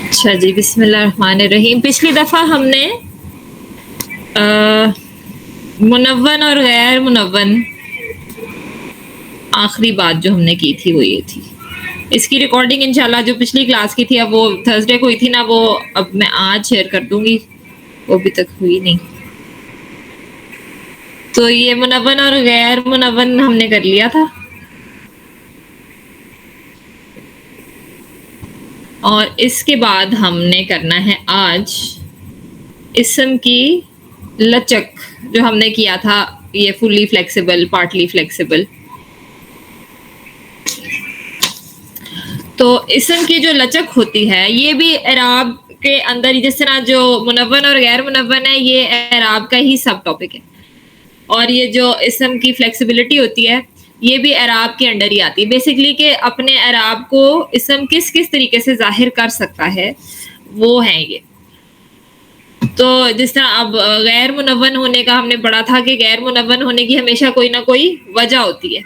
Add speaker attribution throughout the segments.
Speaker 1: اچھا جی، بسم اللہ الرحمن الرحیم. پچھلی دفعہ ہم نے منون اور غیر منون آخری بات جو ہم نے کی تھی وہ یہ تھی. اس کی ریکارڈنگ انشاءاللہ جو پچھلی کلاس کی تھی، اب وہ تھرسڈے کو ہوئی تھی نا، وہ اب میں آج شیئر کر دوں گی، وہ ابھی تک ہوئی نہیں. تو یہ منون اور غیر منون ہم نے کر لیا تھا، اور اس کے بعد ہم نے کرنا ہے آج اسم کی لچک، جو ہم نے کیا تھا یہ فلی فلیکسیبل، پارٹلی فلیکسیبل. تو اسم کی جو لچک ہوتی ہے یہ بھی اعراب کے اندر، جس طرح جو منون اور غیر منون ہے یہ اعراب کا ہی سب ٹاپک ہے، اور یہ جو اسم کی فلیکسیبلٹی ہوتی ہے یہ بھی اعراب کے انڈر ہی آتی ہے. بیسکلی کہ اپنے اعراب کو اسم کس کس طریقے سے ظاہر کر سکتا ہے وہ ہیں یہ. تو جس طرح اب غیر منون ہونے کا ہم نے پڑھا تھا کہ غیر منون ہونے کی ہمیشہ کوئی نہ کوئی وجہ ہوتی ہے.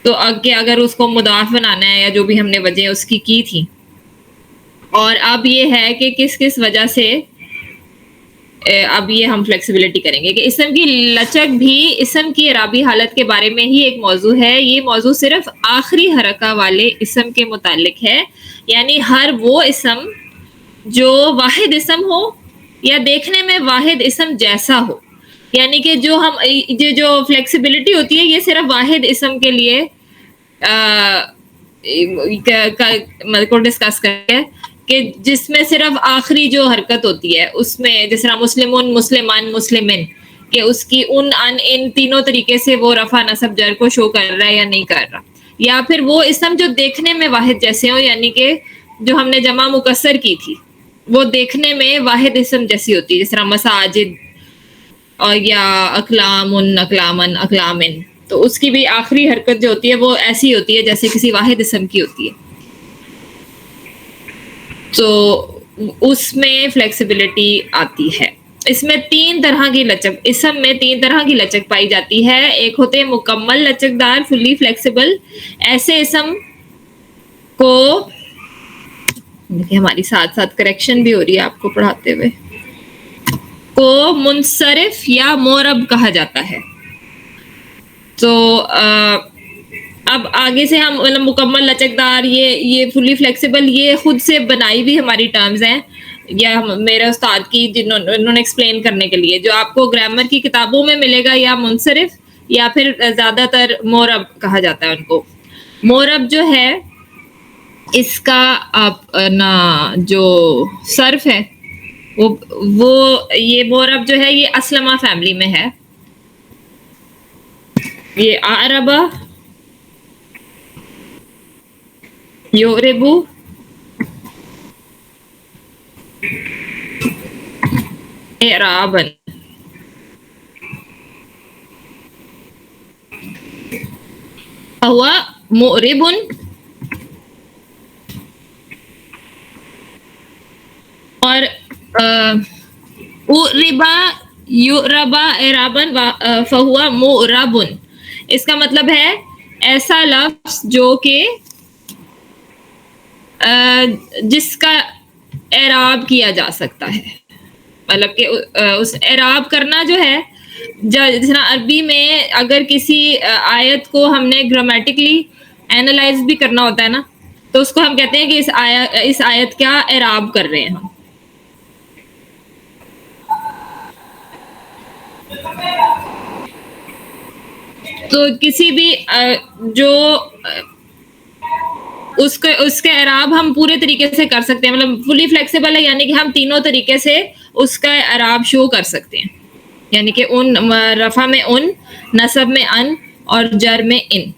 Speaker 1: تو اگر اس کو مضاف بنانا ہے یا جو بھی ہم نے وجہ اس کی تھی، اور اب یہ ہے کہ کس کس وجہ سے اب یہ ہم فلیکسیبلٹی کریں گے کہ اسم کی لچک بھی اسم کی اعرابی حالت کے بارے میں ہی ایک موضوع ہے. یہ موضوع صرف آخری حرکہ والے اسم کے متعلق ہے، یعنی ہر وہ اسم جو واحد اسم ہو یا دیکھنے میں واحد اسم جیسا ہو. یعنی کہ جو فلیکسیبلٹی ہوتی ہے یہ صرف واحد اسم کے لیے کو ڈسکس کریں کہ جس میں صرف آخری جو حرکت ہوتی ہے اس میں، جس طرح مسلمون، مسلمان، مسلمن، کہ اس کی ان تینوں طریقے سے وہ رفع نصب جر کو شو کر رہا ہے یا نہیں کر رہا. یا پھر وہ اسم جو دیکھنے میں واحد جیسے ہوں، یعنی کہ جو ہم نے جمع مکسر کی تھی وہ دیکھنے میں واحد اسم جیسی ہوتی ہے، جس طرح مساجد اور یا اقلام، اقلامن، اقلامن. تو اس کی بھی آخری حرکت جو ہوتی ہے وہ ایسی ہوتی ہے جیسے کسی واحد اسم کی ہوتی ہے. تو اس میں فلیکسیبلٹی آتی ہے. اس میں تین طرح کی لچک، اسم میں تین طرح کی لچک پائی جاتی ہے. ایک ہوتے ہیں مکمل لچکدار، فلی فلیکسیبل. ایسے اسم کو دیکھیں ہماری ساتھ ساتھ کریکشن بھی ہو رہی ہے آپ کو پڑھاتے ہوئے، کو منصرف یا مورب کہا جاتا ہے. تو اب آگے سے ہم مکمل لچکدار، یہ فلی فلیکسیبل، یہ خود سے بنائی بھی ہماری ٹرمز ہیں، یا میرے استاد کی انہوں نے ایکسپلین کرنے کے لیے، جو آپ کو گرامر کی کتابوں میں ملے گا یا منصرف یا پھر زیادہ تر مورب کہا جاتا ہے ان کو. مورب جو ہے اس کا اپنا جو صرف ہے وہ یہ مورب جو ہے یہ اسلمہ فیملی میں ہے. یہ عربہ، یوربو، اعرابن. ہوا مؤربن، اور اعربا، یعربا، اعرابن، فہوا مؤربن. اس کا مطلب ہے ایسا لفظ جو کہ جس کا اعراب کیا جا سکتا ہے، مطلب کہ اس اعراب کرنا جو ہے، جس طرح عربی میں اگر کسی آیت کو ہم نے گرامیٹکلی اینالائز بھی کرنا ہوتا ہے نا، تو اس کو ہم کہتے ہیں کہ اس آیت کا اعراب کر رہے ہیں ہم. تو کسی بھی جو اس کے اعراب ہم پورے طریقے سے کر سکتے ہیں، مطلب فلی فلیکسیبل ہے، یعنی کہ ہم تینوں طریقے سے اس کا اعراب شو کر سکتے ہیں، یعنی کہ ان رفع میں ان، نصب میں ان، اور جر میں ان.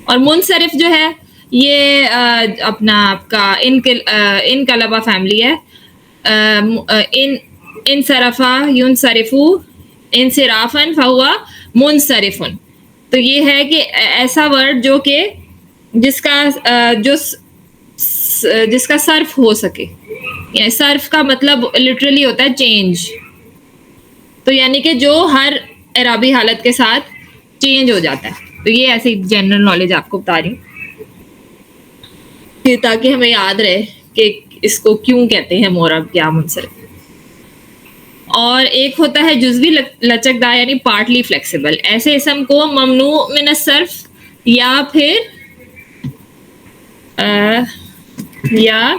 Speaker 1: اور منصرف جو ہے یہ اپنا آپ کا انقلبہ فیملی ہے. انصرفا ینصرفو انصرافن فہوا منصرفن. تو یہ ہے کہ ایسا ورڈ جو کہ جس کا صرف ہو سکے، یعنی صرف کا مطلب لٹرلی ہوتا ہے چینج. تو یعنی کہ جو ہر اعرابی حالت کے ساتھ چینج ہو جاتا ہے. تو یہ ایسی جنرل نالج آپ کو بتا رہی ہوں کہ تاکہ ہمیں یاد رہے کہ اس کو کیوں کہتے ہیں مورب یا منصرف. اور ایک ہوتا ہے جزوی لچکدار یعنی پارٹلی فلیکسیبل. ایسے اسم کو ممنوع من الصرف یا پھر یا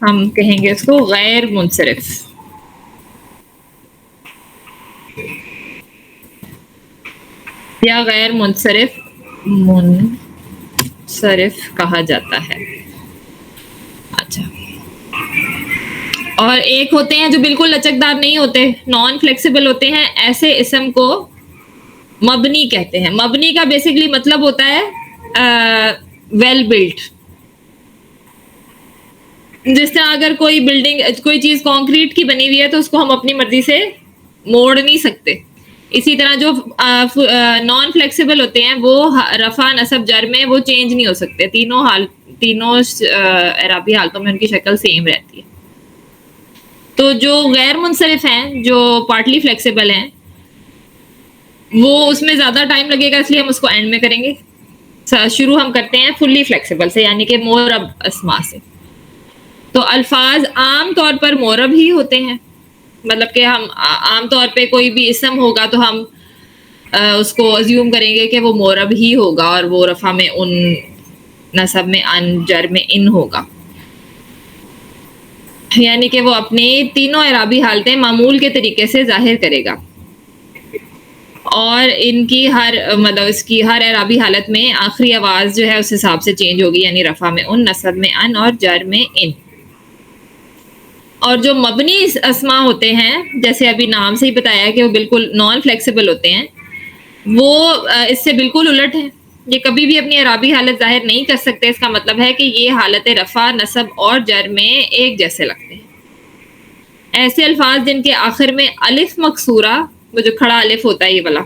Speaker 1: ہم کہیں گے اس کو غیر منصرف یا غیر منصرف کہا جاتا ہے. اچھا. اور ایک ہوتے ہیں جو بالکل لچکدار نہیں ہوتے, نان فلیکسیبل ہوتے ہیں. ایسے اسم کو مبنی کہتے ہیں. مبنی کا بیسکلی مطلب ہوتا ہے ویل بلٹ. جس طرح اگر کوئی بلڈنگ کوئی چیز کانکریٹ کی بنی ہوئی ہے تو اس کو ہم اپنی مرضی سے موڑ نہیں سکتے. اسی طرح جو نان فلیکسیبل ہوتے ہیں وہ رفع نصب جر میں وہ چینج نہیں ہو سکتے. تینوں اعرابی حالتوں میں ان کی شکل سیم رہتی ہے. تو جو غیر منصرف ہیں, جو پارٹلی فلیکسیبل ہیں, وہ اس میں زیادہ ٹائم لگے گا, اس لیے ہم اس کو اینڈ میں کریں گے. شروع ہم کرتے ہیں فلی فلیکسیبل سے, یعنی کہ مورب اسما سے. تو الفاظ عام طور پر مورب ہی ہوتے ہیں, مطلب کہ ہم عام طور پہ کوئی بھی اسم ہوگا تو ہم اس کو ازیوم کریں گے کہ وہ مورب ہی ہوگا, اور وہ رفع میں ان, نصب میں ان, جر میں ان ہوگا. یعنی کہ وہ اپنی تینوں اعرابی حالتیں معمول کے طریقے سے ظاہر کرے گا, اور ان کی مطلب اس کی ہر اعرابی حالت میں آخری آواز جو ہے اس حساب سے چینج ہوگی, یعنی رفع میں ان, نصب میں ان اور جر میں ان. اور جو مبنی اسما ہوتے ہیں, جیسے ابھی نام سے ہی بتایا کہ وہ بالکل نان فلیکسیبل ہوتے ہیں, وہ اس سے بالکل الٹ ہیں. یہ کبھی بھی اپنی اعرابی حالت ظاہر نہیں کر سکتے. اس کا مطلب ہے کہ یہ حالت رفع, نصب اور جر میں ایک جیسے لگتے ہیں. ایسے الفاظ جن کے آخر میں الف مکسورہ, وہ جو کھڑا الف ہوتا ہے یہ والا,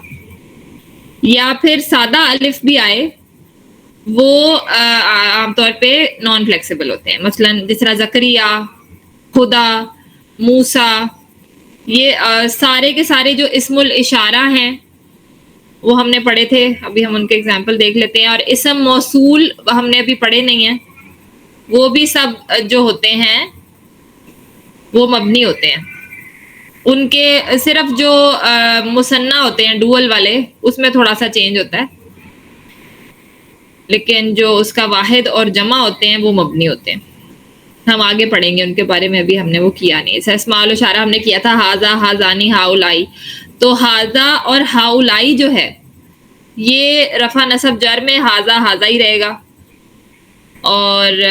Speaker 1: یا پھر سادہ الف بھی آئے, وہ عام طور پہ نان فلیکسیبل ہوتے ہیں. مثلا جس طرح زکریا, خدا, موسیٰ, یہ سارے کے سارے جو اسم الاشارہ ہیں وہ ہم نے پڑھے تھے, ابھی ہم ان کے اگزامپل دیکھ لیتے ہیں. اور اسم موصول ہم نے ابھی پڑھے نہیں ہیں, وہ بھی سب جو ہوتے ہیں وہ مبنی ہوتے ہیں. ان کے صرف جو مثنیٰ ہوتے ہیں ڈوئل والے, اس میں تھوڑا سا چینج ہوتا ہے, لیکن جو اس کا واحد اور جمع ہوتے ہیں وہ مبنی ہوتے ہیں. ہم آگے پڑھیں گے ان کے بارے میں, ابھی ہم نے وہ کیا نہیں. اسماء الاشارہ ہم نے کیا تھا ہاذا, ہاذانی, ہاؤلائی. تو ہاذا اور ہاؤلائی جو ہے یہ رفع نصب جر میں ہاذا ہاذا ہی رہے گا, اور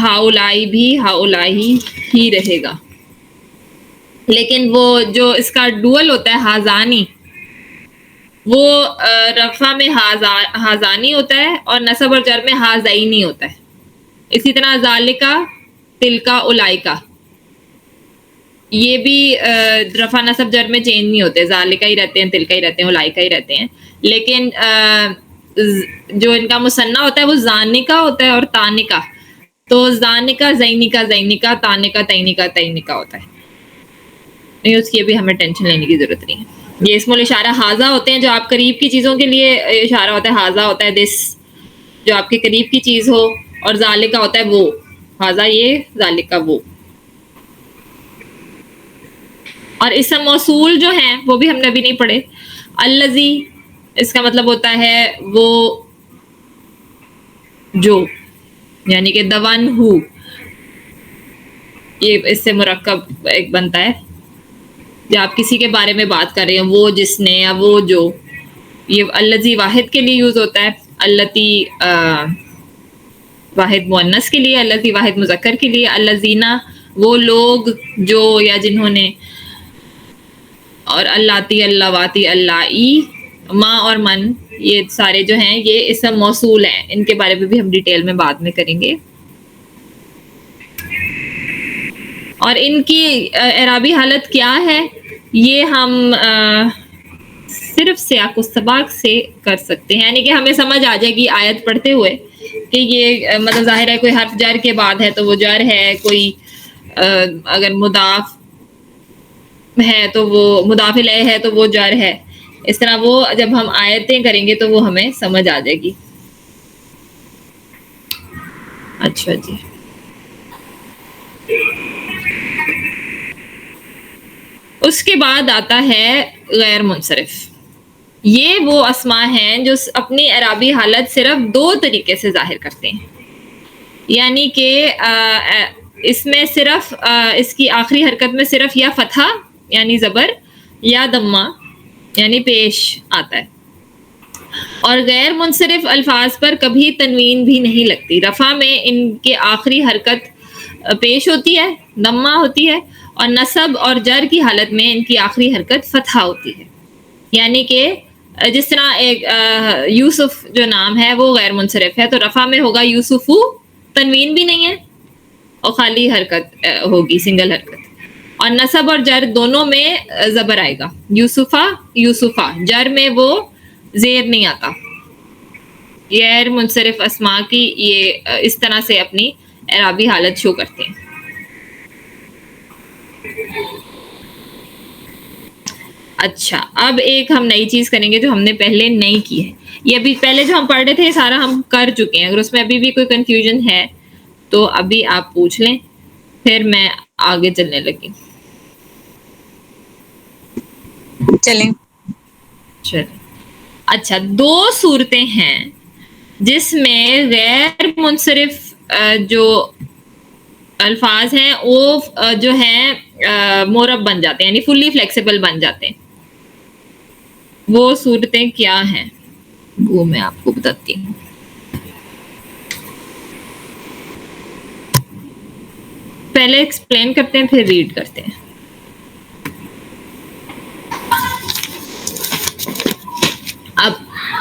Speaker 1: ہاؤلائی بھی ہاؤلائی ہی رہے گا. لیکن وہ جو اس کا ڈوئل ہوتا ہے ہاذانی, وہ رفع میں ہاذانی ہوتا ہے اور نصب اور جر میں ہاذینی ہوتا ہے. اسی طرح ذالکا, تلکا, اولائکا, یہ بھی رفع نصب جر میں چینج نہیں ہوتے, ذالکا ہی رہتے ہیں, تلکا ہی رہتے ہیں, اولائکا ہی رہتے ہیں. لیکن جو ان کا مثنیٰ ہوتا ہے وہ زانکا ہوتا ہے اور تانکا. تو زانکا, زینکا, زینکا, تانکا, تینکا, تینکا ہوتا ہے. نہیں, اس کی ابھی ہمیں ٹینشن لینے کی ضرورت نہیں ہے. یہ اسم الاشارہ حاذا ہوتے ہیں جو آپ قریب کی چیزوں کے لیے اشارہ ہوتا ہے, حاذا ہوتا ہے دس, جو آپ کے قریب کی چیز ہو, اور ذالکا ہوتا ہے وہ, حاذا یہ, ذالکا وہ. اور اسم موصول جو ہیں وہ بھی ہم نے ابھی نہیں پڑھے. الذی, اس کا مطلب ہوتا ہے وہ جو, یعنی کہ the one who, یہ اس سے مرکب ایک بنتا ہے. جب آپ کسی کے بارے میں بات کر رہے ہیں, وہ جس نے یا وہ جو, یہ الذی واحد کے لیے یوز ہوتا ہے, اللتی واحد مؤنث کے لیے, الذی واحد مذکر کے لیے, الذین وہ لوگ جو یا جنہوں نے, اور اللاتی, اللواتی, اللائی, ماں اور من, یہ سارے جو ہیں یہ اسم موصول ہیں. ان کے بارے میں بھی ہم ڈیٹیل میں بعد میں کریں گے. اور ان کی اعرابی حالت کیا ہے یہ ہم صرف سیاق و سباق سے کر سکتے ہیں, یعنی کہ ہمیں سمجھ آ جائے گی آیت پڑھتے ہوئے کہ یہ مطلب ظاہر ہے کوئی حرف جر کے بعد ہے تو وہ جر ہے, کوئی اگر مضاف ہے تو وہ مضاف الیہ ہے تو وہ جر ہے. اس طرح وہ جب ہم آیتیں کریں گے تو وہ ہمیں سمجھ آ جائے گی. اچھا جی, اس کے بعد آتا ہے غیر منصرف. یہ وہ اسماء ہیں جو اپنی اعرابی حالت صرف 2 طریقے سے ظاہر کرتے ہیں, یعنی کہ اس میں صرف اس کی آخری حرکت میں صرف یا فتحہ یعنی زبر یا ضمہ یعنی پیش آتا ہے, اور غیر منصرف الفاظ پر کبھی تنوین بھی نہیں لگتی. رفع میں ان کے آخری حرکت پیش ہوتی ہے, ضمہ ہوتی ہے, اور نصب اور جر کی حالت میں ان کی آخری حرکت فتحہ ہوتی ہے. یعنی کہ جس طرح ایک یوسف جو نام ہے وہ غیر منصرف ہے, تو رفع میں ہوگا یوسفو, تنوین بھی نہیں ہے اور خالی حرکت ہوگی, سنگل حرکت. اور نصب اور جر دونوں میں زبر آئے گا, یوسفہ یوسفہ, جر میں وہ زیر نہیں آتا. غیر منصرف اسماء کی یہ اس طرح سے اپنی اعرابی حالت شو کرتے ہیں. اچھا, اب ایک ہم نئی چیز کریں گے جو ہم نے پہلے نہیں کی ہے. یہ ابھی پہلے جو ہم پڑھ رہے تھے سارا ہم کر چکے ہیں. اگر اس میں ابھی بھی کوئی کنفیوژن ہے تو ابھی آپ پوچھ لیں, پھر میں آگے چلنے لگی.
Speaker 2: چلیں.
Speaker 1: اچھا, 2 صورتیں ہیں جس میں غیر منصرف جو الفاظ ہیں وہ جو ہیں مورب بن جاتے ہیں, یعنی فلی فلیکسیبل بن جاتے ہیں. وہ صورتیں کیا ہیں وہ میں آپ کو بتاتی ہوں. پہلے ایکسپلین کرتے ہیں پھر ریڈ کرتے ہیں. اب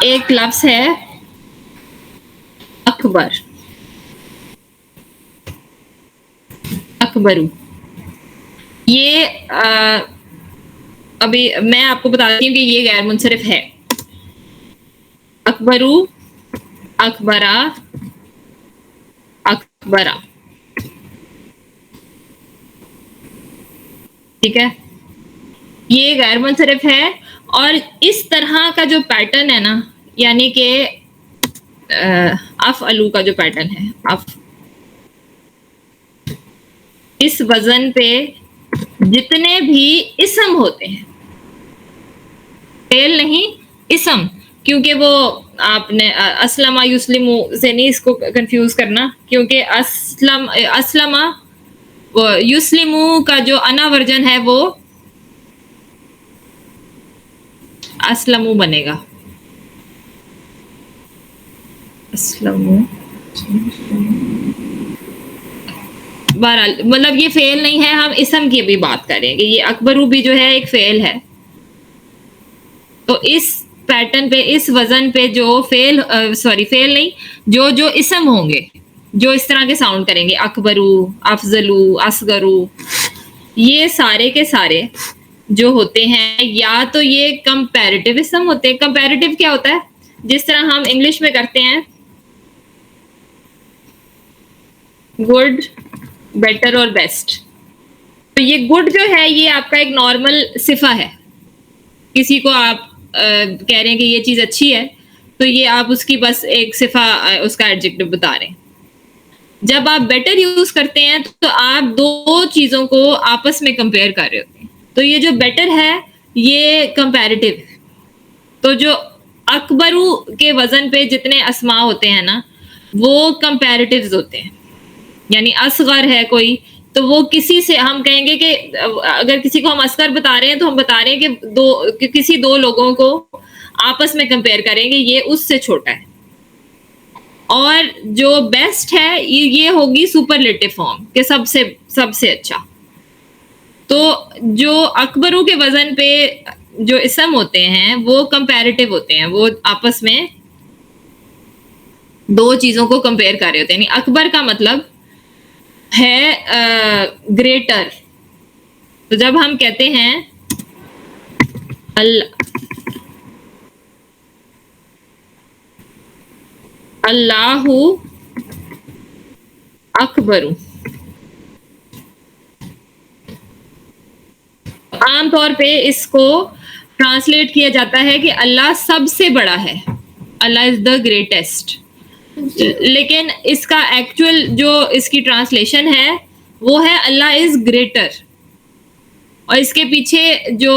Speaker 1: ایک لفظ ہے اکبر, اکبرو. یہ ابھی میں آپ کو بتاتی ہوں کہ یہ غیر منصرف ہے. اکبرو, اکبرا, اکبرا, ٹھیک ہے, یہ غیر منصرف ہے. اور اس طرح کا جو پیٹرن ہے نا, یعنی کہ افعلو کا جو پیٹرن ہے, اس وزن پہ جتنے بھی اسم ہوتے ہیں, فعل نہیں اسم, کیونکہ وہ آپ نے اسلمہ یسلمو سے نہیں اس کو کنفیوز کرنا, کیونکہ اسلمہ یسلمو کا جو انا ورژن ہے وہ اسلمو بنے گا. اسلمو بہرحال مطلب یہ فعل نہیں ہے, ہم اسم کی بھی بات کریں گے. یہ اکبرو بھی جو ہے ایک فعل ہے. تو اس پیٹرن پہ, اس وزن پہ جو فعل نہیں, جو اسم ہوں گے جو اس طرح کے ساؤنڈ کریں گے, اکبرو, افضلو, اصغرو, یہ سارے کے سارے جو ہوتے ہیں یا تو یہ کمپیریٹیو اسم ہوتے ہیں. کمپیریٹیو کیا ہوتا ہے؟ جس طرح ہم انگلش میں کرتے ہیں گڈ, بیٹر اور بیسٹ. تو یہ گڈ جو ہے یہ آپ کا ایک نارمل صفہ ہے. کسی کو آپ کہہ رہے ہیں کہ یہ چیز اچھی ہے, تو یہ آپ اس کی بس ایک صفہ, اس کا ایڈجیکٹو بتا رہے ہیں. جب آپ بیٹر یوز کرتے ہیں تو آپ 2 چیزوں کو آپس میں کمپیئر کر رہے ہوتے ہیں. تو یہ جو بیٹر ہے یہ کمپیریٹیو ہے. تو جو اکبرو کے وزن پہ جتنے اسماء ہوتے ہیں نا وہ کمپیریٹیوز ہوتے ہیں. یعنی اصغر ہے کوئی, تو وہ کسی سے ہم کہیں گے کہ اگر کسی کو ہم اصغر بتا رہے ہیں تو ہم بتا رہے ہیں کہ کسی 2 لوگوں کو آپس میں کمپیئر کریں گے, یہ اس سے چھوٹا ہے. اور جو بیسٹ ہے یہ ہوگی سپرلیٹو فارم کہ سب سے اچھا. تو جو اکبرو کے وزن پہ جو اسم ہوتے ہیں وہ کمپیریٹیو ہوتے ہیں, وہ آپس میں 2 چیزوں کو کمپیئر کر رہے ہوتے ہیں. یعنی اکبر کا مطلب ہے گریٹر. تو جب ہم کہتے ہیں اللہ اکبر, عام طور پہ اس کو ٹرانسلیٹ کیا جاتا ہے کہ اللہ سب سے بڑا ہے, اللہ از دا گریٹسٹ. لیکن اس کا ایکچوئل جو اس کی ٹرانسلیشن ہے وہ ہے اللہ از گریٹر. اور اس کے پیچھے جو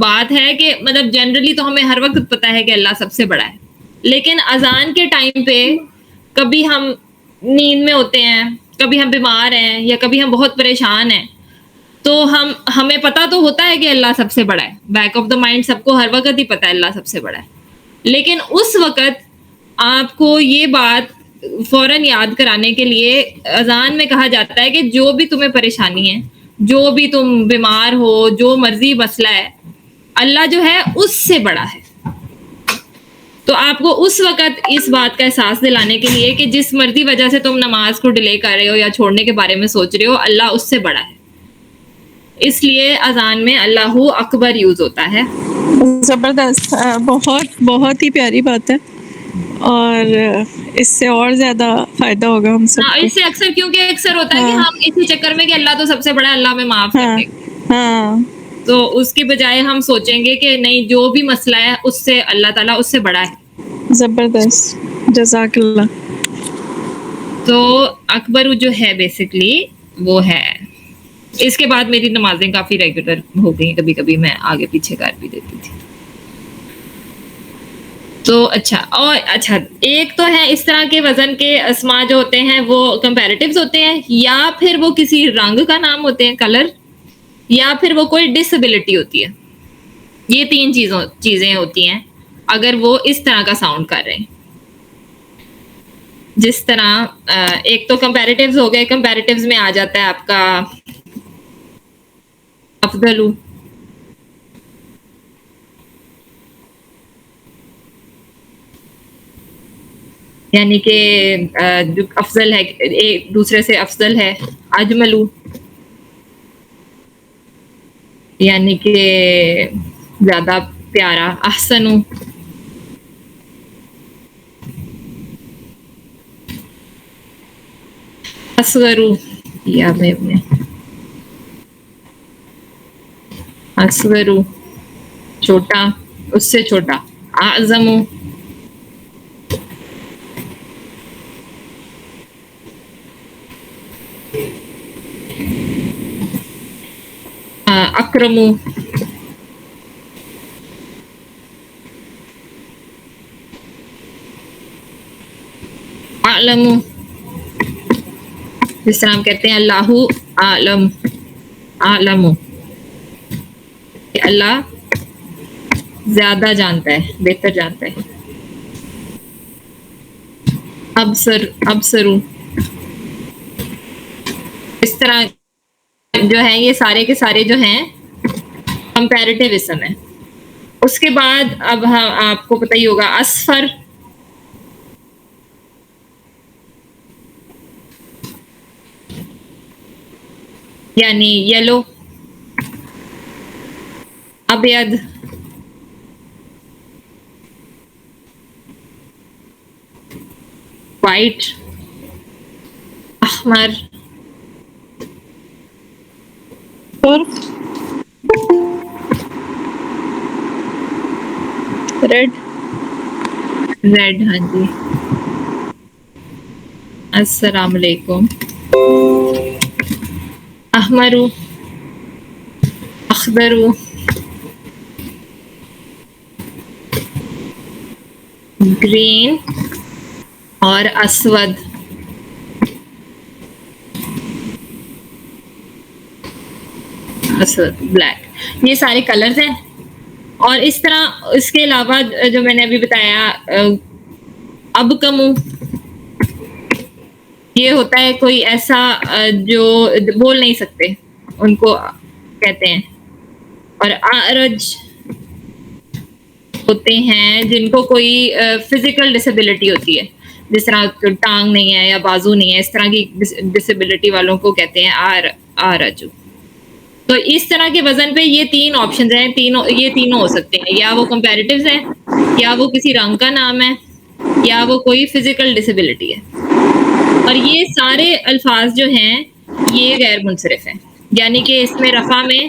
Speaker 1: بات ہے کہ مطلب جنرلی تو ہمیں ہر وقت پتہ ہے کہ اللہ سب سے بڑا ہے, لیکن اذان کے ٹائم پہ کبھی ہم نیند میں ہوتے ہیں, کبھی ہم بیمار ہیں, یا کبھی ہم بہت پریشان ہیں, تو ہمیں پتہ تو ہوتا ہے کہ اللہ سب سے بڑا ہے, بیک آف دا مائنڈ سب کو ہر وقت ہی پتہ ہے اللہ سب سے بڑا ہے. لیکن اس وقت آپ کو یہ بات فوراً یاد کرانے کے لیے اذان میں کہا جاتا ہے کہ جو بھی تمہیں پریشانی ہے, جو بھی تم بیمار ہو, جو مرضی مسئلہ ہے, اللہ جو ہے اس سے بڑا ہے. تو آپ کو اس وقت اس بات کا احساس دلانے کے لیے کہ جس مرضی وجہ سے تم نماز کو ڈیلے کر رہے ہو یا چھوڑنے کے بارے میں سوچ رہے ہو, اللہ اس سے بڑا ہے. اس لیے اذان میں اللہ اکبر یوز ہوتا ہے.
Speaker 3: زبردست, بہت بہت ہی پیاری بات ہے, اور اس سے اور زیادہ فائدہ ہوگا ہم سب کو.
Speaker 1: اس سے اکثر کیونکہ اکثر ہوتا ہے کہ ہم اسی چکر میں کہ اللہ تو سب سے بڑا ہے, اللہ میں معاف کر دے,
Speaker 3: ہاں,
Speaker 1: تو اس کے بجائے ہم سوچیں گے کہ نہیں, جو بھی مسئلہ ہے اس سے اللہ تعالیٰ اس سے بڑا ہے.
Speaker 3: زبردست, جزاک اللہ.
Speaker 1: تو اکبر جو ہے بیسکلی وہ ہے. اس کے بعد میری نمازیں کافی ریگولر ہو گئی, کبھی کبھی میں آگے پیچھے کر بھی دیتی تھی. تو اچھا ایک تو ہے اس طرح کے وزن کے اسما جو ہوتے ہیں وہ کمپیریٹیوز ہوتے ہیں, یا پھر وہ کسی رنگ کا نام ہوتے ہیں, کلر, یا پھر وہ کوئی ڈسیبلٹی ہوتی ہے. یہ تین چیزیں ہوتی ہیں اگر وہ اس طرح کا ساؤنڈ کر رہے ہیں. جس طرح ایک تو کمپیریٹیوز ہو گئے, کمپیریٹیوز میں آ جاتا ہے آپ کا افضل, یعنی کہ جو افضل ہے ایک دوسرے سے افضل ہے. اجملو یعنی کہ زیادہ پیارا. احسنو اصغرو, یا میں اصغرو چھوٹا, اس سے چھوٹا. اعظمو اکرمو اعلمو. جس طرح ہم کہتے ہیں اللہ اعلم, اعلمو کہ اللہ زیادہ جانتا ہے, بہتر جانتا ہے. ابصرو. اس طرح جو ہے یہ سارے کے سارے جو ہیں کمپیریٹیو اسم ہے. اس کے بعد اب آپ کو پتہ ہی ہوگا اصفر, یعنی یلو. ابیض, وائٹ. احمر,
Speaker 3: ریڈ.
Speaker 1: ریڈ, ہاں جی. السلام علیکم. احمرو, اخضرو, گرین, اور اسود. اسود بلیک. یہ سارے کلرز ہیں. اور اس طرح اس کے علاوہ جو میں نے ابھی بتایا اب کمو, یہ ہوتا ہے کوئی ایسا جو بول نہیں سکتے ان کو کہتے ہیں. اور اعرج ہوتے ہیں جن کو کوئی فزیکل ڈسیبلٹی ہوتی ہے, جس طرح ٹانگ نہیں ہے یا بازو نہیں ہے, اس طرح کی ڈسیبلٹی والوں کو کہتے ہیں اعرج. تو اس طرح کے وزن پہ یہ تین آپشنز ہیں, یہ تینوں ہو سکتے ہیں, یا وہ کمپیریٹیوز ہیں, یا وہ کسی رنگ کا نام ہے, یا وہ کوئی فزیکل ڈسیبلٹی ہے. اور یہ سارے الفاظ جو ہیں یہ غیر منصرف ہیں, یعنی کہ اس میں رفع میں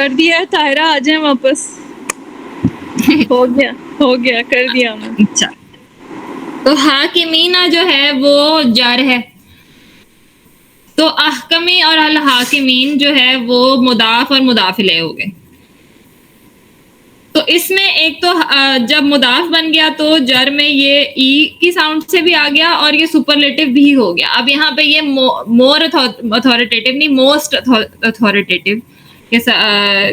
Speaker 3: کر دیا ہے طاہرہ, آ جائیں واپس. ہو گیا کر دیا انہوں نے.
Speaker 1: اچھا, تو حاکمینہ جو ہے وہ جار ہے, تو احکمی اور الحاکمین جو ہے وہ مضاف اور مضاف الیہ ہو گئے. تو اس میں ایک تو جب مضاف بن گیا تو جر میں یہ ای کی ساؤنڈ سے بھی آ گیا اور یہ سپرلیٹو بھی ہو گیا. اب یہاں پہ یہ مور اتھارٹیٹیو نہیں, موسٹ اتھارٹیٹیو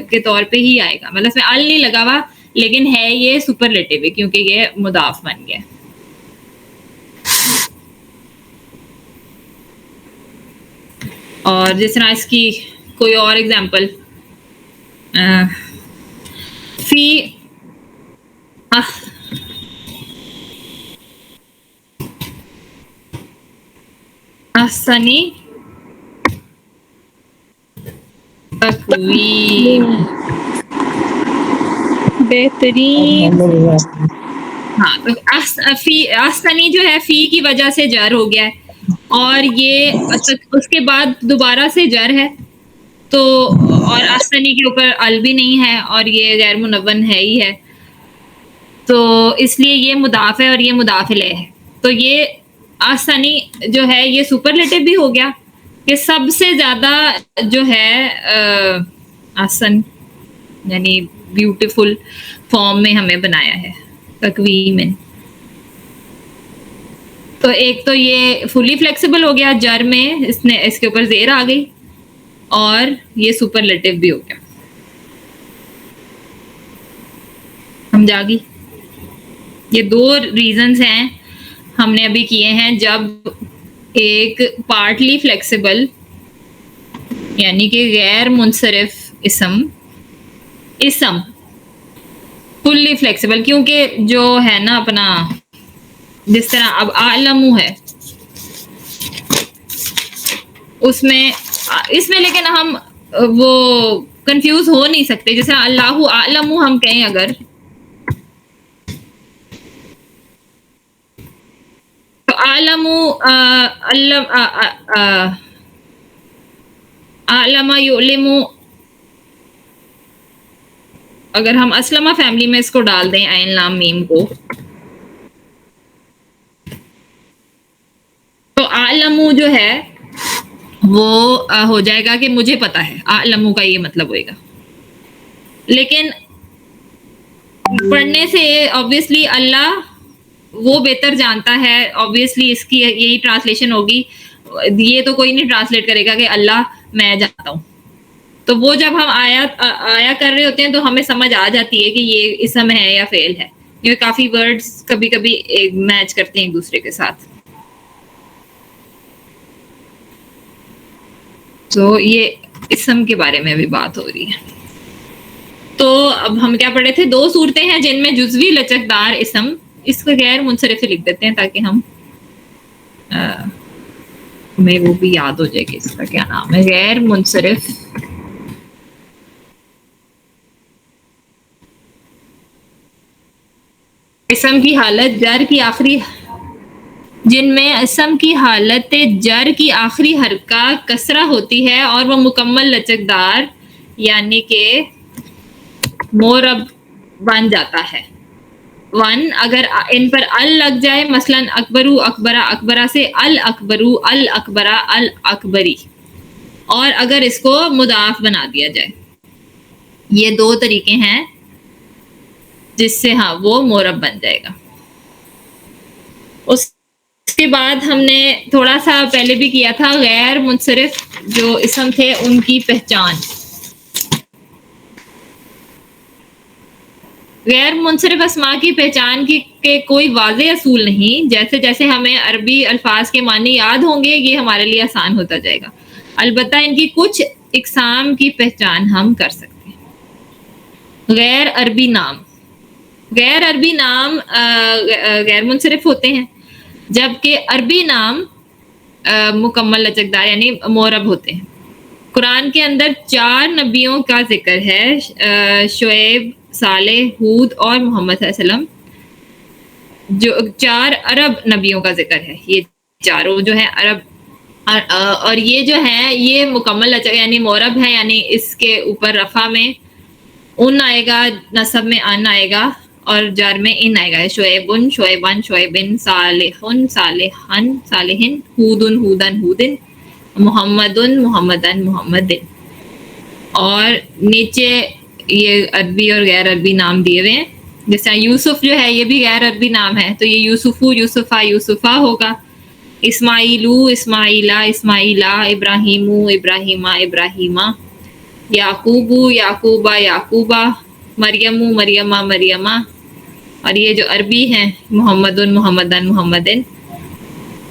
Speaker 1: کے طور پہ ہی آئے گا. مطلب اس میں ال نہیں لگا ہوا, لیکن ہے یہ سپرلیٹو ہے کیونکہ یہ مضاف بن گیا. اور جس طرح اس کی کوئی اور ایگزامپل, فی احسنی تقویم,
Speaker 3: بہترین.
Speaker 1: ہاں تو فی احسنی جو ہے فی کی وجہ سے جر ہو گیا ہے, اور یہ اس کے بعد دوبارہ سے جر ہے, تو اور احسنی کے اوپر ال بھی نہیں ہے اور یہ غیر منون ہے ہی ہے, تو اس لیے یہ مضاف ہے اور یہ مضاف الیہ ہے. تو یہ احسنی جو ہے یہ سپرلیٹو بھی ہو گیا کہ سب سے زیادہ جو ہے احسن یعنی بیوٹیفل فارم میں ہمیں بنایا ہے تقویم. تو ایک تو یہ فلی فلیکسیبل ہو گیا جر میں, اس کے اوپر زیر آ گئی, اور یہ سپرلیٹو بھی ہو گیا. سمجھا گی؟ یہ دو ریزنز ہیں ہم نے ابھی کیے ہیں جب ایک پارٹلی فلیکسیبل یعنی کہ غیر منصرف اسم فلی فلیکسیبل, کیونکہ جو ہے نا اپنا جس طرح اب اعلم ہے اس میں لیکن ہم وہ کنفیوز ہو نہیں سکتے. جیسے اللہ اعلم ہم کہیں اگر, تو اعلم اعلم یعلم, اگر ہم اسلمہ فیملی میں اس کو ڈال دیں عین لام میم کو, تو اعلم جو ہے وہ ہو جائے گا کہ مجھے پتا ہے, اعلم کا یہ مطلب ہوئے گا. لیکن پڑھنے سے آبویسلی اللہ وہ بہتر جانتا ہے, آبویسلی اس کی یہی ٹرانسلیشن ہوگی. یہ تو کوئی نہیں ٹرانسلیٹ کرے گا کہ اللہ میں جانتا ہوں. تو وہ جب ہم آیا کر رہے ہوتے ہیں تو ہمیں سمجھ آ جاتی ہے کہ یہ اسم ہے یا فعل ہے, کیونکہ کافی ورڈز کبھی کبھی میچ کرتے ہیں ایک دوسرے کے ساتھ. تو یہ اسم کے بارے میں بھی بات ہو رہی ہے. تو اب ہم کیا پڑھے تھے, دو صورتیں ہیں جن میں جزوی لچکدار اسم, اس کو غیر منصرف سے لکھ دیتے ہیں تاکہ ہم ہمیں وہ بھی یاد ہو جائے کہ اس کا کیا نام ہے. غیر منصرف اسم کی حالت جر کی آخری, جن میں اسم کی حالت جر کی آخری حرکہ کسرہ ہوتی ہے اور وہ مکمل لچکدار یعنی کہ مورب بن جاتا ہے. اگر ان پر ال لگ جائے, مثلا اکبرو اکبرا اکبرا سے الاکبرو الاکبرا الاکبری, اور اگر اس کو مضاف بنا دیا جائے. یہ دو طریقے ہیں جس سے ہاں وہ مورب بن جائے گا. اس کے بعد ہم نے تھوڑا سا پہلے بھی کیا تھا غیر منصرف جو اسم تھے ان کی پہچان. غیر منصرف اسماء کی پہچان کے کوئی واضح اصول نہیں. جیسے جیسے ہمیں عربی الفاظ کے معنی یاد ہوں گے یہ ہمارے لیے آسان ہوتا جائے گا. البتہ ان کی کچھ اقسام کی پہچان ہم کر سکتے ہیں. غیر عربی نام غیر منصرف ہوتے ہیں, جبکہ عربی نام مکمل لچکدار یعنی مورب ہوتے ہیں. قرآن کے اندر 4 نبیوں کا ذکر ہے, شعیب, صالح, ہود اور محمد صلی اللہ علیہ وسلم. جو 4 عرب نبیوں کا ذکر ہے, یہ چاروں جو ہیں عرب اور یہ جو ہے یہ مکمل یعنی مورب ہے، یعنی اس کے اوپر رفع میں ان آئے گا، نصب میں ان آئے گا، اور جار میں ان آئے گا. شعیبن شعیبن شعیبن، صالحن صالحن صالحن، ہودن ہودن ہودن، محمدن محمدن محمدن. اور نیچے یہ عربی اور غیر عربی نام دیے ہوئے ہیں. جس طرح یوسف جو ہے یہ بھی غیر عربی نام ہے، تو یہ یوسفو یوسفا یوسفا ہوگا. اسماعیلو اسماعیلا اسماعیلا، ابراہیمو ابراہیمہ ابراہیمہ، یعقوبو یعقوبہ یعقوبہ، مریمو مریمہ مریمہ. اور یہ جو عربی ہیں محمدن محمدن محمدن.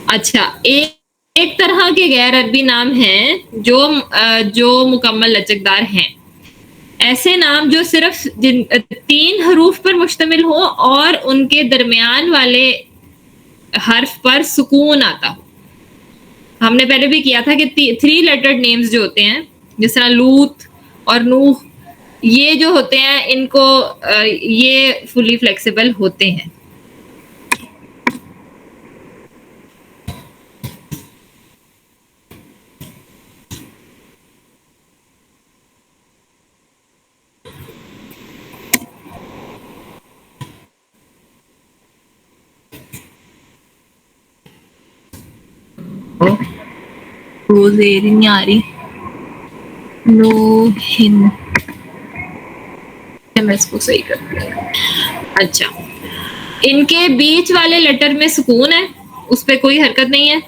Speaker 1: اچھا، ایک طرح کے غیر عربی نام ہیں جو مکمل لچکدار ہیں. ایسے نام جو صرف 3 حروف پر مشتمل ہو اور ان کے درمیان والے حرف پر سکون آتا ہو. ہم نے پہلے بھی کیا تھا کہ 3 لیٹرڈ نیمز جو ہوتے ہیں، جس طرح لوط اور نوح، یہ جو ہوتے ہیں ان کو یہ فلی فلیکسیبل ہوتے ہیں. زیر نہیں آ رہی، نوحن، میں اس کو صحیح کرتی ہوں. اچھا، ان کے بیچ والے لیٹر میں سکون ہے، اس پہ کوئی حرکت نہیں ہے،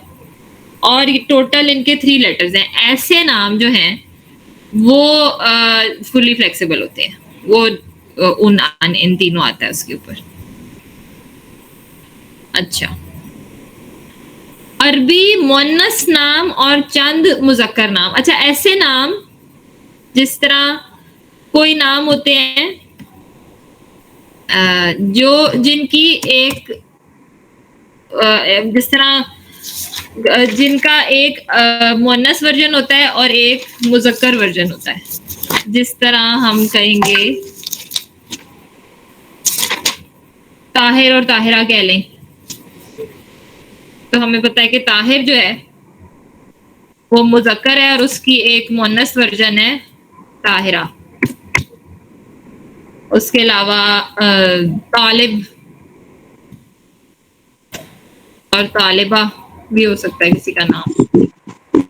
Speaker 1: اور ٹوٹل ان کے 3 لیٹرز ہیں. ایسے نام جو ہیں وہ فلی فلیکسیبل ہوتے ہیں، وہ ان تینوں آتا ہے اس کے اوپر. اچھا، عربی مؤنث نام اور چند مذکر نام. اچھا، ایسے نام جس طرح کوئی نام ہوتے ہیں جن کی ایک جس طرح جن کا ایک مؤنث ورژن ہوتا ہے اور ایک مذکر ورژن ہوتا ہے. جس طرح ہم کہیں گے طاہر اور طاہرہ کہہ لیں، تو ہمیں پتہ ہے کہ طاہر جو ہے وہ مذکر ہے اور اس کی ایک مؤنث ورژن ہے طاہرہ. اس کے علاوہ طالب اور طالبہ بھی ہو سکتا ہے کسی کا نام.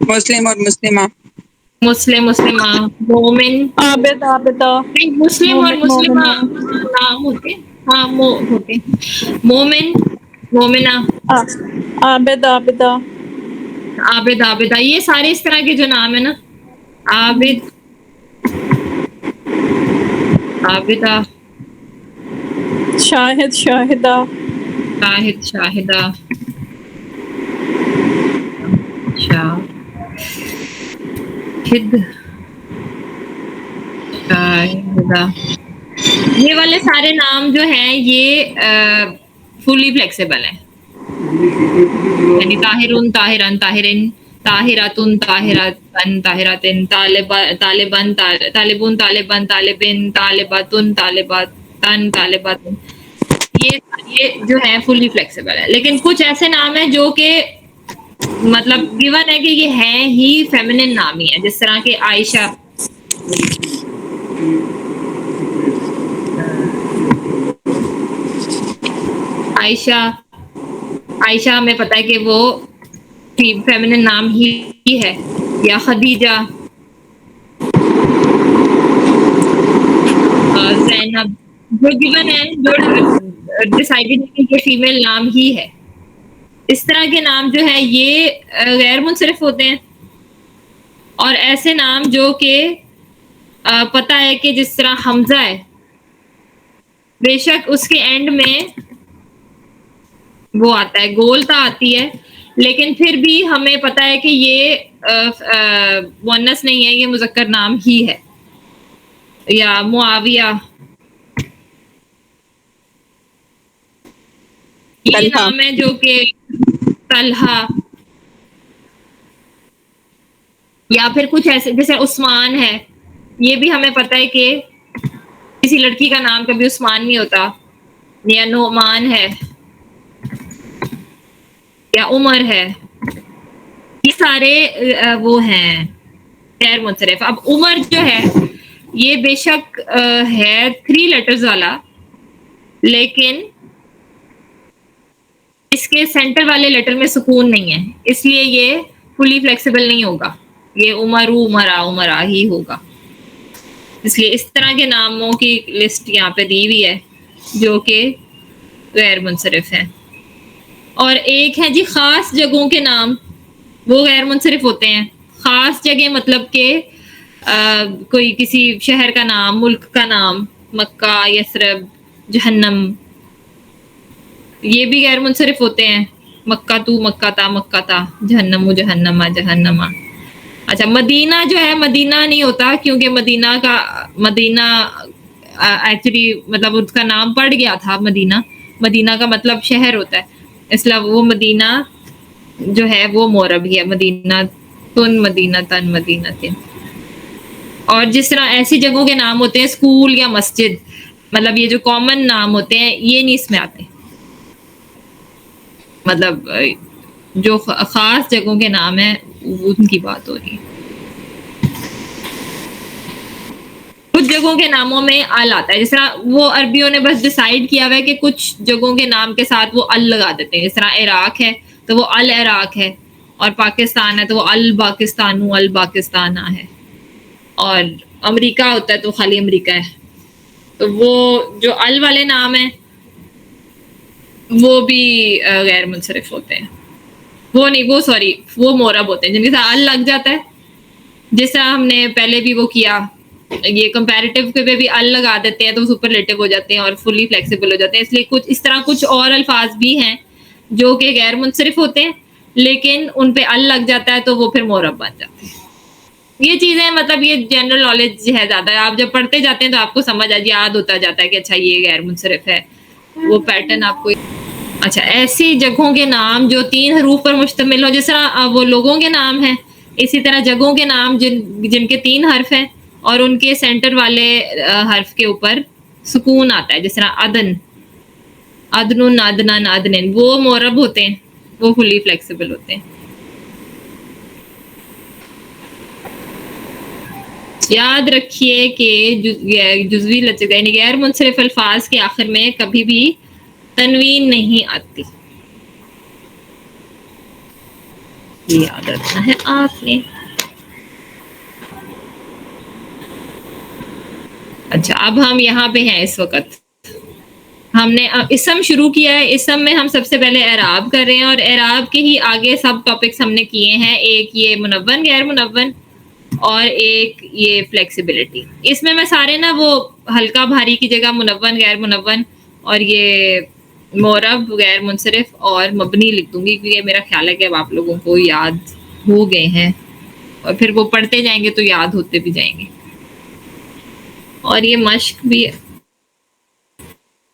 Speaker 2: مسلم اور مسلمہ،
Speaker 1: مسلم مسلمہ، مومن،
Speaker 3: عابد عابدہ،
Speaker 1: مسلم اور
Speaker 3: مومن
Speaker 1: مسلمہ
Speaker 3: مومنہ،
Speaker 1: نام ہوتے ہیں. ہاں ہوتے ہیں. مومن مومنہ،
Speaker 3: عابد عابدہ،
Speaker 1: عابد عابدہ، یہ سارے اس طرح کے جو نام ہیں نا، عابد عابدہ،
Speaker 3: شاہد شاہدہ،
Speaker 1: شاہد شاہدہ، شاہد شاہدہ. یہ والے سارے نام جو ہیں یہ فلی فلیکسیبل ہیں، یعنی طاہرن طاہرن طاہرن، طاہراتن طاہراتن طاہراتن، طالبن طالبون طالبن طالبن، طالباتن طالباتن طالباتن. یہ جو ہے فلی فلیکسیبل ہے. لیکن کچھ ایسے نام ہیں جو کہ مطلب گیون ہے کہ یہ ہے ہی فیمنن نام ہی ہے، جس طرح کہ عائشہ. عائشہ ہمیں پتہ ہے کہ وہ فیمنن نام ہی ہے. یا خدیجہ، زینب، جو گیون ہے، جو ڈیسائیڈڈ ہے کہ یہ فیمیل نام ہی ہے. اس طرح کے نام جو ہے یہ غیر منصرف ہوتے ہیں. اور ایسے نام جو کہ پتہ ہے کہ جس طرح حمزہ ہے، بے شک اس کے اینڈ میں وہ آتا ہے، گولتا آتی ہے، لیکن پھر بھی ہمیں پتہ ہے کہ یہ مؤنث نہیں ہے، یہ مذکر نام ہی ہے. یا معاویہ، یہ
Speaker 2: طلحہ،
Speaker 1: نام ہے جو کہ طلحہ. یا پھر کچھ ایسے جیسے عثمان ہے، یہ بھی ہمیں پتہ ہے کہ کسی لڑکی کا نام کبھی عثمان نہیں ہوتا. یا نعمان ہے، یا عمر ہے. یہ سارے وہ ہیں غیر منصرف. اب عمر جو ہے یہ بے شک ہے 3 لیٹرز والا, لیکن اس کے سینٹر والے لیٹر میں سکون نہیں ہے, اس لیے یہ فلی فلیکسیبل نہیں ہوگا, یہ عمرو عمرا ہی ہوگا. اس لیے اس طرح کے ناموں کی لسٹ یہاں پہ دی ہوئی ہے جو کہ غیر منصرف ہیں. اور ایک ہے جی خاص جگہوں کے نام, وہ غیر منصرف ہوتے ہیں. خاص جگہ مطلب کہ کوئی کسی شہر کا نام, ملک کا نام, مکہ, یثرب, جہنم, یہ بھی غیر منصرف ہوتے ہیں. مکہ تو مکہ تا, جہنم جہنما. اچھا مدینہ جو ہے مدینہ نہیں ہوتا, کیونکہ مدینہ ایکچولی مطلب اس کا نام پڑ گیا تھا مدینہ کا مطلب شہر ہوتا ہے, اس لیے وہ مدینہ جو ہے وہ معرب ہی ہے, مدینہ تن, مدینہ تن, مدینہ تن. اور جس طرح ایسی جگہوں کے نام ہوتے ہیں اسکول یا مسجد, مطلب یہ جو کامن نام ہوتے ہیں یہ نہیں اس میں آتے. مطلب جو خاص جگہوں کے نام ہیں ان کی بات ہو رہی ہے. کچھ جگہوں کے ناموں میں ال آتا ہے, جس طرح وہ عربیوں نے بس ڈیسائیڈ کیا ہوا ہے کہ کچھ جگہوں کے نام کے ساتھ وہ ال لگا دیتے ہیں. جس طرح عراق ہے تو وہ العراق ہے, اور پاکستان ہے تو وہ الباکستانہ ہے, اور امریکہ ہوتا ہے تو خالی امریکہ ہے. تو وہ جو ال والے نام ہیں وہ بھی غیر منصرف ہوتے ہیں. وہ معرب ہوتے ہیں جن کے ساتھ ال لگ جاتا ہے. جس طرح ہم نے پہلے بھی وہ کیا, یہ کمپیریٹیو کے پہ بھی ال لگا دیتے ہیں تو سپرلیٹو ہو جاتے ہیں اور فلی فلیکسیبل ہو جاتے ہیں. اس لیے اس طرح کچھ اور الفاظ بھی ہیں جو کہ غیر منصرف ہوتے ہیں, لیکن ان پہ ال لگ جاتا ہے تو وہ پھر معرب بن جاتے ہیں. یہ چیزیں مطلب یہ جنرل نالج ہے زیادہ, آپ جب پڑھتے جاتے ہیں تو آپ کو سمجھ یاد ہوتا جاتا ہے کہ اچھا یہ غیر منصرف ہے, وہ پیٹرن آپ کو. اچھا ایسی جگہوں کے نام جو 3 حروف پر مشتمل ہو, جس طرح وہ لوگوں کے نام ہیں, اسی طرح جگہوں کے نام جن کے 3 حرف ہیں اور ان کے سینٹر والے حرف کے اوپر سکون آتا ہے. جس طرح عدن, عدنن, عدنن, وہ معرب ہوتے ہیں, وہ فلی فلیکسیبل ہوتے ہیں. یاد رکھیے کہ جزوی لچک یعنی غیر منصرف الفاظ کے آخر میں کبھی بھی تنوین نہیں آتی, یہ یاد رکھنا ہے آپ نے. اچھا اب ہم یہاں پہ ہیں, اس وقت ہم نے اسم شروع کیا ہے. اسم میں ہم سب سے پہلے اعراب کر رہے ہیں, اور اعراب کے ہی آگے سب ٹاپکس ہم نے کیے ہیں. ایک یہ منون غیر منون, اور ایک یہ فلیکسیبلٹی. اس میں سارے نا وہ ہلکا بھاری کی جگہ منون غیر منون اور یہ معرب غیر منصرف اور مبنی لکھ دوں گی, کیونکہ میرا خیال ہے کہ اب آپ لوگوں کو یاد ہو گئے ہیں, اور پھر وہ پڑھتے جائیں گے تو یاد ہوتے بھی جائیں گے. اور یہ مشق بھی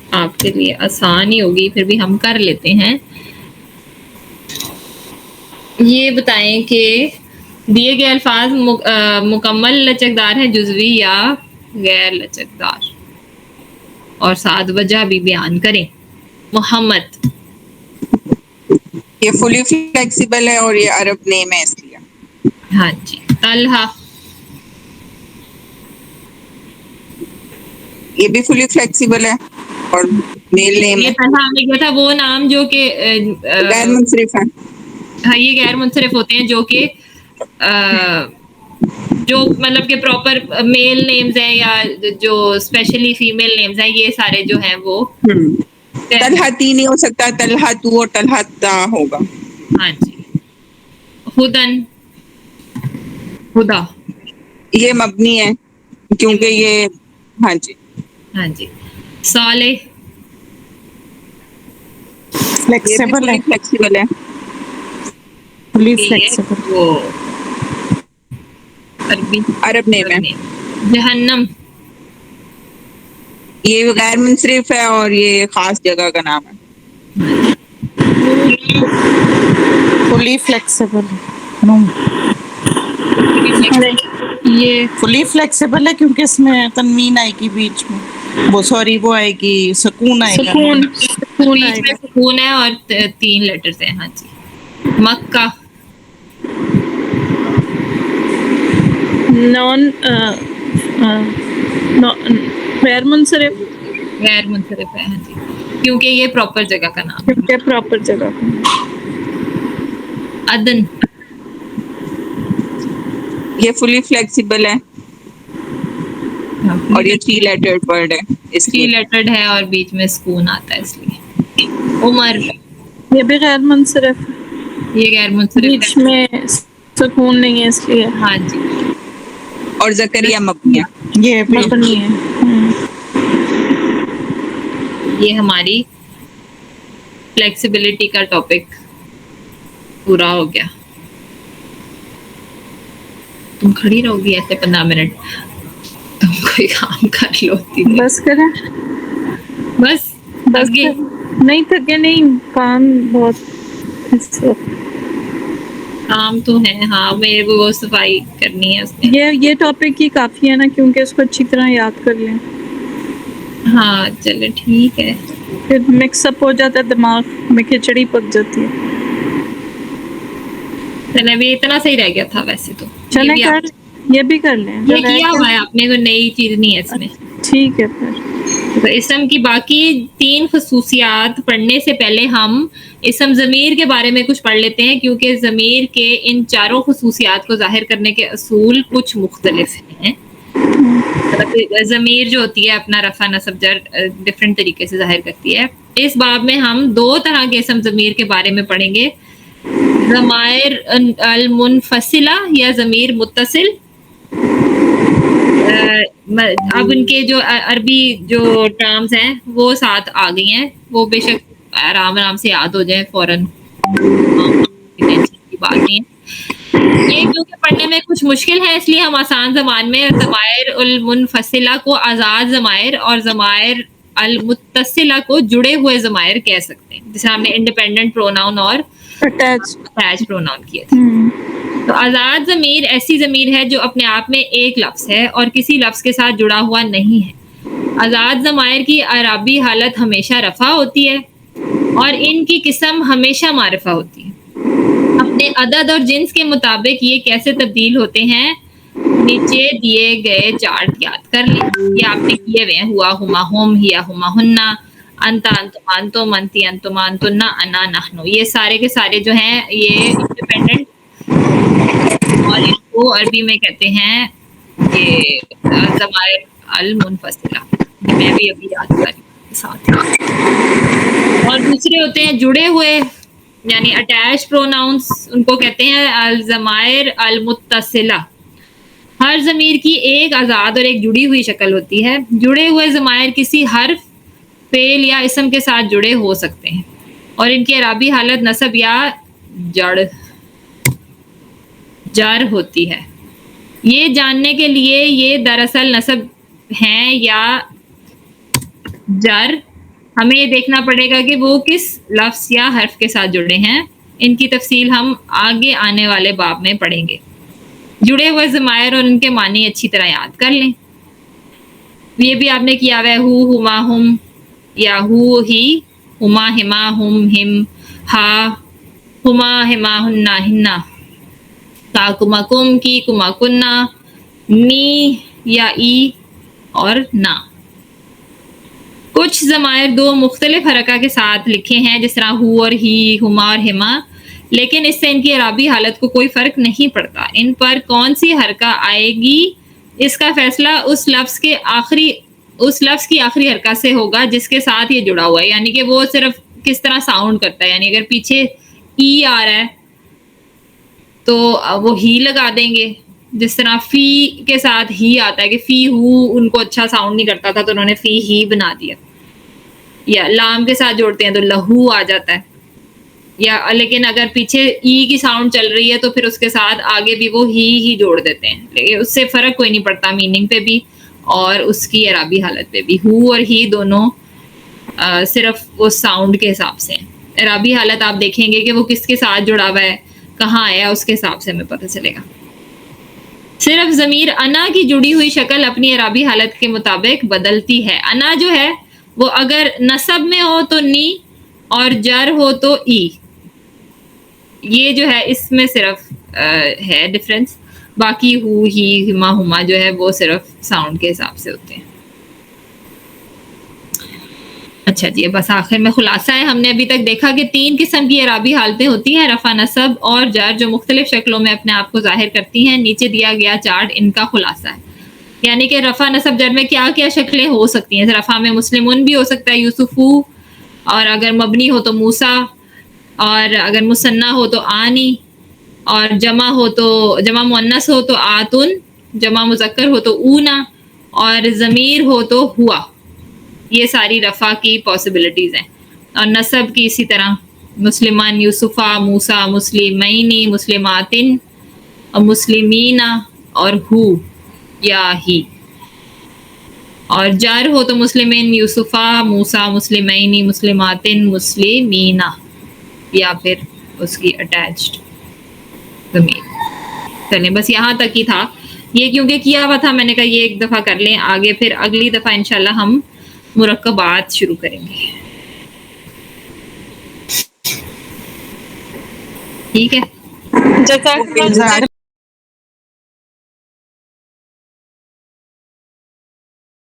Speaker 1: آپ کے لیے آسان ہی ہوگی, پھر بھی ہم کر لیتے ہیں. یہ بتائیں کہ دیے گئے الفاظ مکمل لچکدار ہیں, جزوی یا غیر لچکدار, اور ساتھ وجہ بھی بیان کریں. محمد,
Speaker 2: یہ فلی فلیکسیبل ہے اور یہ عرب نیم ہے اس لیے.
Speaker 1: ہاں جی. طلحہ,
Speaker 2: یہ بھی فلی فلیکسیبل ہے اور میل نیم
Speaker 1: یہ
Speaker 2: ہے.
Speaker 1: طلحہ نے کیا تھا وہ نام جو کہ
Speaker 2: غیر منصرف ہے.
Speaker 1: ہاں یہ غیر منصرف ہوتے ہیں, جو کہ جو مطلب کہ پراپر میل نیمز ہیں یا جو اسپیشلی فیمیل نیمز ہیں, یہ سارے جو ہیں وہ
Speaker 2: طلحتی نہیں ہو سکتا, طلحہ تو اور طلحہ تا ہوگا.
Speaker 1: ہاں جی. ہدن, ہدا,
Speaker 2: یہ مبنی ہے کیونکہ یہ ہاں جی.
Speaker 1: ہاں جی. صالح,
Speaker 2: فلیکسیبل ہے. فلیکسیبل ہے.
Speaker 4: فلی فلیکسیبل.
Speaker 1: وہ عربی
Speaker 2: عرب نیم ہے.
Speaker 1: جہنم,
Speaker 2: یہ غیر منصرف ہے اور یہ خاص جگہ کا نام ہے.
Speaker 4: فلی فلیکسیبل.
Speaker 3: یہ
Speaker 4: فلی فلیکسیبل ہے کیونکہ اس میں تنوین آئے گی بیچ میں, وہ سوری وہ آئے گی سکون آئے گا.
Speaker 3: سکون آئے
Speaker 1: بیچ میں
Speaker 3: گا.
Speaker 1: سکون ہے اور 3 لیٹرز ہیں. ہاں جی. مکہ,
Speaker 3: نان غیر منصرف
Speaker 1: غیر منصرف ہے. ہاں جی, کیونکہ یہ پراپر جگہ کا نام ہے.
Speaker 3: کیونکہ پراپر جگہ کا.
Speaker 1: عدن,
Speaker 2: یہ فلی فلیکسیبل ہے اور یہ 3 لیٹرڈ ورڈ ہے اس
Speaker 1: 3
Speaker 2: لیے.
Speaker 1: لیٹرڈ ہے اور بیچ میں سکون آتا ہے اس لیے. عمر,
Speaker 3: یہ بھی غیر منصرف,
Speaker 1: یہ غیر منصرف
Speaker 3: بیچ
Speaker 1: ہے.
Speaker 3: میں سکون نہیں ہے اس لیے
Speaker 1: ہاں جی.
Speaker 2: اور زکریا مبنی ہے.
Speaker 4: یہ بھی
Speaker 3: مبنی ہے.
Speaker 1: یہ ہماری فلیکسیبلٹی کا ٹاپک پورا ہو گیا. تم کھڑی رہو گی ایسے 15 منٹ, تم کوئی کام کر لو.
Speaker 3: بس کریں,
Speaker 1: بس
Speaker 3: بس
Speaker 1: آگے.
Speaker 3: نہیں تھکے نہیں, کام بہت اس وقت.
Speaker 1: کام تو ہے, ہاں میرے کو وہ صفائی کرنی ہے اس میں.
Speaker 3: یہ ٹاپک ہی کافی ہے نا, کیونکہ اس کو اچھی طرح یاد کر لیں.
Speaker 1: ہاں چلے ٹھیک ہے.
Speaker 3: پھر مکس اپ ہو جاتا ہے, دماغ میں کھچڑی پک جاتی ہے.
Speaker 1: چلے ابھی اتنا صحیح رہ گیا تھا ویسے تو.
Speaker 3: چلیں کر, یہ بھی کر لیں جو
Speaker 1: یہ
Speaker 3: رہ
Speaker 1: کیا
Speaker 3: گیا.
Speaker 1: ہوا ہے آپ نے, کوئی نئی چیز نہیں ہے اس میں.
Speaker 3: ٹھیک ہے پھر.
Speaker 1: تو اسم کی باقی 3 خصوصیات پڑھنے سے پہلے ہم اسم ضمیر کے بارے میں کچھ پڑھ لیتے ہیں, کیونکہ ضمیر کے ان 4 خصوصیات کو ظاہر کرنے کے اصول کچھ مختلف ہیں. ضمیر جو ہوتی ہے اپنا رفع نصب جر ڈفرینٹ طریقے سے ظاہر کرتی ہے. اس باب میں ہم 2 طرح کے اسم ضمیر کے بارے میں پڑھیں گے, ضمائر المنفصلہ یا ضمیر متصل. اب ان کے جو عربی جو ٹرمز ہیں وہ ساتھ آ گئی ہیں, وہ بے شک آرام سے یاد ہو جائیں فوراً, کی بات نہیں ہے. یہ کیونکہ پڑھنے میں کچھ مشکل ہے اس لیے ہم آسان زبان میں ضمائر المنفصلہ کو آزاد ضمائر اور ضمائر المتصلہ کو جڑے ہوئے ضمائر کہہ سکتے ہیں, جیسے ہم نے انڈیپینڈنٹ پروناؤن اور
Speaker 3: اٹیچ.
Speaker 1: پروناؤن کیے تھے. تو آزاد ضمیر ایسی ضمیر ہے جو اپنے آپ میں ایک لفظ ہے اور کسی لفظ کے ساتھ جڑا ہوا نہیں ہے. آزاد ضمائر کی اعرابی حالت ہمیشہ رفع ہوتی ہے اور ان کی قسم ہمیشہ معرفہ ہوتی ہے. اپنے عدد اور جنس کے مطابق یہ کیسے تبدیل ہوتے ہیں, نیچے دیے گئے چارٹ یاد کر لیں. یہ آپ نے کیے ہوئے ہیں, ہوا ہما ہم, ہیا ہما ہننا, انتا انتم انتم, انتی انتم انتنا, انا نحنو. یہ سارے کے سارے جو ہیں یہ انڈیپینڈنٹ, اور ان کو عربی میں کہتے ہیں یہ ضمائر المنفصلہ. میں بھی ابھی یاد کر رہی ہوں ساتھ. اور دوسرے ہوتے ہیں جڑے ہوئے یعنی اٹیچ پروناؤنس, ان کو کہتے ہیں الضمائر المتصلہ. ہر ضمیر کی ایک آزاد اور ایک جڑی ہوئی شکل ہوتی ہے. جڑے ہوئے ضمائر کسی حرف, فعل یا اسم کے ساتھ جڑے ہو سکتے ہیں اور ان کی اعرابی حالت نصب یا جر ہوتی ہے. یہ جاننے کے لیے یہ دراصل نصب ہیں یا جر, ہمیں یہ دیکھنا پڑے گا کہ وہ کس لفظ یا حرف کے ساتھ جڑے ہیں. ان کی تفصیل ہم آگے آنے والے باب میں پڑھیں گے. جڑے ہوئے ضمائر اور ان کے معنی اچھی طرح یاد کر لیں. یہ بھی آپ نے کیا ہوا ہے, ہو ہما ہم یا ہو ہی, ہما ہما ہم ہم, ہا ہما ہما ہننا ہننا, کا کما کم کی کما کننا, نی یا ای اور نا. کچھ ضمائر 2 مختلف حرکہ کے ساتھ لکھے ہیں جس طرح ہو اور ہی, ہما اور ہما, لیکن اس سے ان کی اعرابی حالت کو کوئی فرق نہیں پڑتا. ان پر کون سی حرکہ آئے گی اس کا فیصلہ اس لفظ کی آخری حرکہ سے ہوگا جس کے ساتھ یہ جڑا ہوا ہے, یعنی کہ وہ صرف کس طرح ساؤنڈ کرتا ہے. یعنی اگر پیچھے ای آ رہا ہے تو وہ ہی لگا دیں گے, جس طرح فی کے ساتھ ہی آتا ہے کہ فی ہو ان کو اچھا ساؤنڈ نہیں کرتا تھا تو انہوں نے فی ہی بنا دیا. یا لام کے ساتھ جوڑتے ہیں تو لہو آ جاتا ہے. یا لیکن اگر پیچھے ای کی ساؤنڈ چل رہی ہے تو پھر اس کے ساتھ آگے بھی وہ ہی جوڑ دیتے ہیں, لیکن اس سے فرق کوئی نہیں پڑتا میننگ پہ بھی اور اس کی اعرابی حالت پہ بھی. ہو اور ہی دونوں صرف وہ ساؤنڈ کے حساب سے ہیں. اعرابی حالت آپ دیکھیں گے کہ وہ کس کے ساتھ جڑا ہوا ہے, کہاں آیا, اس کے حساب سے ہمیں پتہ چلے گا. صرف ضمیر انا کی جڑی ہوئی شکل اپنی اعرابی حالت کے مطابق بدلتی ہے. انا جو ہے وہ اگر نصب میں ہو تو نی اور جر ہو تو ای. یہ جو ہے اس میں صرف ہے ڈفرینس. باقی ہو ہی ہما ہما جو ہے وہ صرف ساؤنڈ کے حساب سے ہوتے ہیں. اچھا جی بس آخر میں خلاصہ ہے. ہم نے ابھی تک دیکھا کہ 3 قسم کی اعرابی حالتیں ہوتی ہیں, رفع, نصب اور جر, جو مختلف شکلوں میں اپنے آپ کو ظاہر کرتی ہیں. نیچے دیا گیا چارٹ ان کا خلاصہ ہے. یعنی کہ رفع, نصب, جر میں کیا کیا شکلیں ہو سکتی ہیں. رفع میں مسلمون بھی ہو سکتا ہے, یوسفو, اور اگر مبنی ہو تو موسیٰ, اور اگر مثنیٰ ہو تو آنی, اور جمع ہو تو جمع مؤنث ہو تو آتن, جمع مذکر ہو تو اونا, اور ضمیر ہو تو ہوا. یہ ساری رفع کی پاسبلٹیز ہیں. اور نصب کی اسی طرح مسلمان, یوسفہ, موسیٰ, مسلمینی, مسلماتن, اور مسلمینہ, اور ہو یا ہی. اور جار ہو تو مسلمین, یوسفہ, موسیٰ, مسلمینی, مسلماتن, مسلمینہ, یا پھر اس کی اٹیچڈ ضمیر. چلیں بس یہاں تک ہی تھا یہ, کیونکہ کیا ہوا تھا میں نے کہا یہ ایک دفعہ کر لیں, آگے پھر اگلی دفعہ انشاءاللہ ہم مرکبات شروع کریں گے. ٹھیک ہے.
Speaker 3: جزاک اللہ.